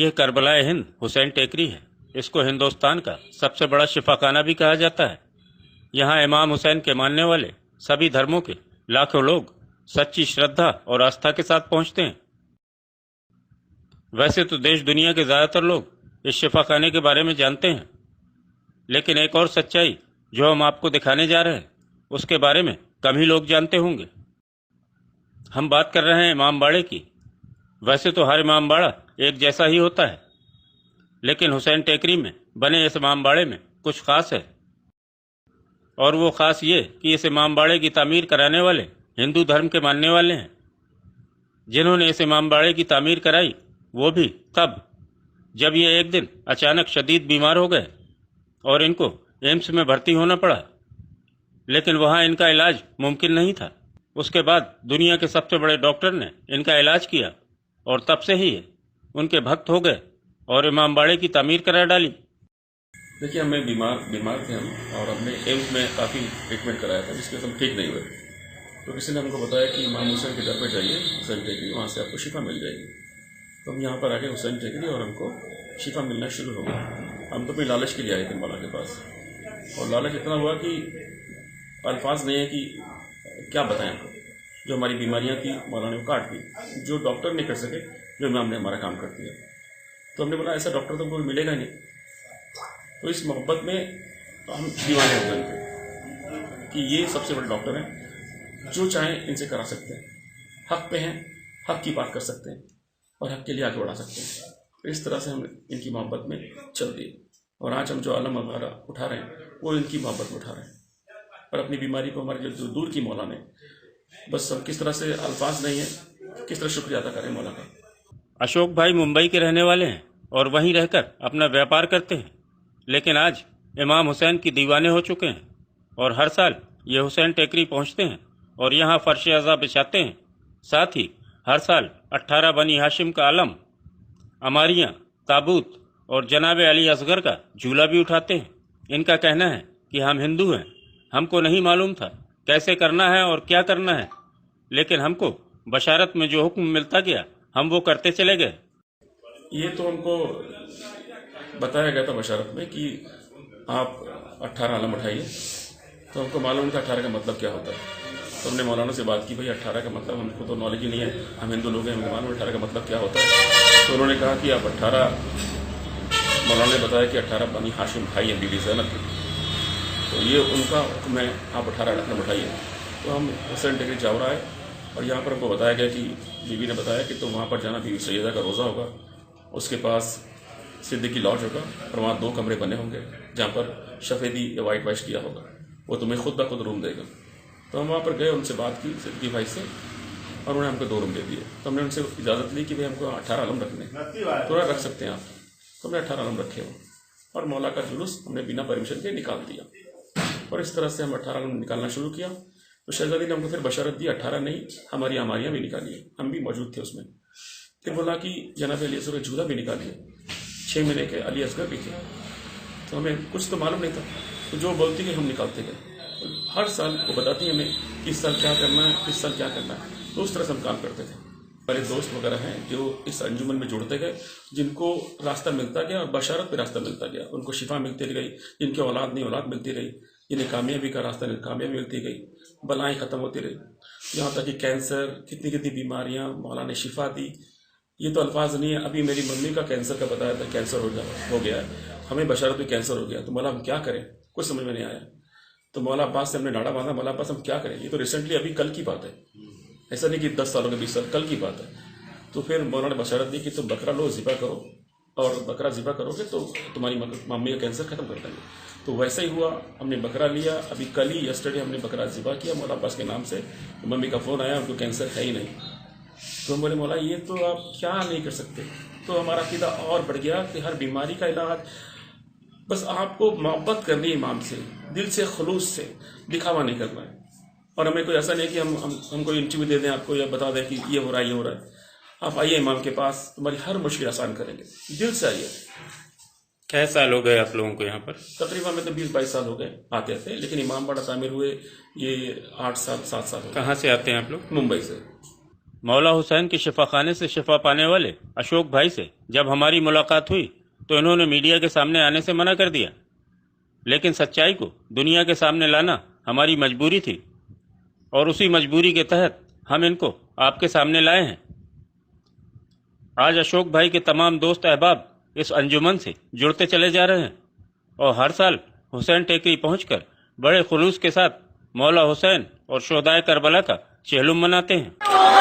यह करबलाए हिंद हुसैन टेकरी है। इसको हिंदुस्तान का सबसे बड़ा शिफाखाना भी कहा जाता है। यहाँ इमाम हुसैन के मानने वाले सभी धर्मों के लाखों लोग सच्ची श्रद्धा और आस्था के साथ पहुंचते हैं। वैसे तो देश दुनिया के ज्यादातर लोग इस शिफाखाने के बारे में जानते हैं, लेकिन एक और सच्चाई जो हम आपको दिखाने जा रहे हैं उसके बारे में कम ही लोग जानते होंगे। हम बात कर रहे हैं इमामबाड़े की। वैसे तो हर इमामबाड़ा एक जैसा ही होता है, लेकिन हुसैन टेकरी में बने इस इमामबाड़े में कुछ खास है। और वो खास ये कि इस इमामबाड़े की तामीर कराने वाले हिंदू धर्म के मानने वाले हैं। जिन्होंने इस इमामबाड़े की तामीर कराई वो भी तब जब ये एक दिन अचानक शदीद बीमार हो गए और इनको एम्स में भर्ती होना पड़ा, लेकिन वहां इनका इलाज मुमकिन नहीं था। उसके बाद दुनिया के सबसे बड़े डॉक्टर ने इनका इलाज किया और तब से ही उनके भक्त हो गए और इमामबाड़े की तामीर करा डाली। देखिए, हमें बीमार थे हम, और हमने एम्स में काफ़ी ट्रीटमेंट कराया था जिसके हम ठीक नहीं हुए। तो किसी ने हमको बताया कि इमाम हुसैन के घर पर जाइए, हुसैन टेकरी, वहाँ से आपको शिफा मिल जाएगी। तो हम यहाँ पर आ गए हुसैन टेकरी और हमको शिफा मिलना शुरू हो गया। हम तो अपनी लालच के लिए आए थे मौला के पास, और लालच इतना हुआ कि अल्फाज नहीं है कि क्या बताएं आपको। जो हमारी बीमारियां थी मौला ने वो काट दी, जो डॉक्टर नहीं कर सके जो इमाम ने हमारा काम कर दिया। तो हमने बोला ऐसा डॉक्टर तो कोई मिलेगा नहीं। तो इस मोहब्बत में हम दीवाने हो गए कि ये सबसे बड़े डॉक्टर हैं, जो चाहें इनसे करा सकते हैं, हक पे हैं, हक की बात कर सकते हैं और हक के लिए आगे बढ़ा सकते हैं। तो इस तरह से हम इनकी मोहब्बत में चल दिए, और आज हम जो आलम वगैरह उठा रहे हैं वो इनकी मोहब्बत में उठा रहे हैं। और अपनी बीमारी को हमारे जो दूर की मौला ने, बस हम किस तरह से अल्फाज नहीं है, किस तरह शुक्रिया अदा करें मौला का। अशोक भाई मुंबई के रहने वाले हैं और वहीं रहकर अपना व्यापार करते हैं, लेकिन आज इमाम हुसैन की दीवाने हो चुके हैं और हर साल ये हुसैन टेकरी पहुंचते हैं और यहाँ फर्श अज़ा बिछाते हैं। साथ ही हर साल 18 बनी हाशिम का आलम, अमारियाँ, ताबूत और जनाब अली असगर का झूला भी उठाते हैं। इनका कहना है कि हम हिंदू हैं, हमको नहीं मालूम था कैसे करना है और क्या करना है, लेकिन हमको बशारत में जो हुक्म मिलता गया हम वो करते चले गए। ये तो हमको बताया गया था बशारत में कि आप 18 आलम उठाइए, तो हमको मालूम नहीं था 18 का मतलब क्या होता है। तो हमने मौलाना से बात की, भाई 18 का मतलब हमको तो नॉलेज ही नहीं है, हम हिंदू लोग हैं, हमें मालूम 18 का मतलब क्या होता है। तो उन्होंने कहा कि आप 18, मौलाना ने बताया कि 18 बनी हाशिम भाई हैं बीबी ज़ैनब की, तो ये उनका हुक्म है, आप 18 आलम उठाइए। तो हम हुसैन टेकरी जावरा आए और यहाँ पर हमको बताया गया कि बीबी ने बताया कि तो वहाँ पर जाना, बीबी सैयदा का रोज़ा होगा, उसके पास सिद्दीकी लॉज होगा और वहाँ 2 कमरे बने होंगे जहाँ पर सफ़ेदी या वाइट वॉश किया होगा, वो तुम्हें खुद ब खुद रूम देगा। तो हम वहाँ पर गए, उनसे बात की सिद्दीकी भाई से, और उन्होंने हमको 2 रूम दे दिए। तो हमने उनसे इजाज़त ली कि भाई हमको 18 आलम रखने, थोड़ा रख सकते हैं आप। तो हमने 18 आलम रखे हो और मौला का जुलूस हमने बिना परमिशन के निकाल दिया, और इस तरह से हम 18 आलम निकालना शुरू किया। तो शहजादी ने हमको फिर बशारत दी 18 नहीं, हमारी अमारियाँ भी निकालिए, हम भी मौजूद थे उसमें। फिर बोला कि जनाब अली असगर का झूला भी निकालिए, 6 महीने के अली असगर भी थे। तो हमें कुछ तो मालूम नहीं था, तो जो बोलती गई हम निकालते गए। हर साल वो बताती हमें कि इस साल क्या करना है, इस साल क्या करना है। तो उस तरह से हम काम करते थे। हमारे दोस्त वगैरह हैं जो इस अंजुमन में जुड़ते गए, जिनको रास्ता मिलता गया और बशारत पे रास्ता मिलता गया, उनको शिफा मिलती गई, जिनकी औलाद नहीं औलाद मिलती रही, जिन्हें कामयाबी का रास्ता नहीं कामयाबी मिलती गई, बलाएँ ख़त्म होती रही, यहाँ तक कि कैंसर, कितनी कितनी बीमारियाँ मौला ने शिफा दी। ये तो अल्फाज नहीं है। अभी मेरी मम्मी का कैंसर का बताया था, कैंसर हो गया है, हमें बशारत में कैंसर हो गया। तो मौला हम क्या करें, कुछ समझ में नहीं आया। तो मौला अब्बास से हमने डाड़ा बांधा, मौला अब्बास हम क्या करें, ये तो रिसेंटली अभी कल की बात है, ऐसा नहीं कि 10 सालों के 20 साल, कल की बात है। तो फिर मौला ने बशारत दी कि तुम बकरा लो, ज़िबा करो, और बकरा ज़िबा करोगे तो तुम्हारी मम्मी का कैंसर खत्म कर देंगे। तो वैसा ही हुआ, हमने बकरा लिया। अभी कल ही यस्टरडे हमने बकरा ज़िबा किया मौला अब्बास के नाम से। मम्मी का फ़ोन आया, उनको कैंसर है ही नहीं। तो हम बोले मौला ये तो आप क्या नहीं कर सकते। तो हमारा अकीदा और बढ़ गया कि हर बीमारी का इलाज बस आपको मोहब्बत करनी है इमाम से, दिल से, खुलूस से, दिखावा नहीं करना है। और हमें कोई ऐसा नहीं कि हम कोई इंटरव्यू दे दें आपको या बता दें कि ये हो रहा है, ये हो रहा है। आप आइए इमाम के पास, तुम्हारी हर मुश्किल आसान करेंगे, दिल से आइए। क्या साल हो गए आप लोगों को यहाँ पर? तकरीबन में तो 20-22 साल हो गए आते थे, लेकिन इमाम बाड़ा तामीर हुए ये 8 साल 7 साल हो गए। कहाँ से आते हैं आप लोग? मुंबई से। मौला हुसैन के शिफाखाने से शिफा पाने वाले अशोक भाई से जब हमारी मुलाकात हुई तो इन्होंने मीडिया के सामने आने से मना कर दिया, लेकिन सच्चाई को दुनिया के सामने लाना हमारी मजबूरी थी और उसी मजबूरी के तहत हम इनको आपके सामने लाए हैं। आज अशोक भाई के तमाम दोस्त अहबाब इस अंजुमन से जुड़ते चले जा रहे हैं और हर साल हुसैन टेकरी पहुंचकर बड़े खुलूस के साथ मौला हुसैन और शोहदाए करबला का चेहलुम मनाते हैं।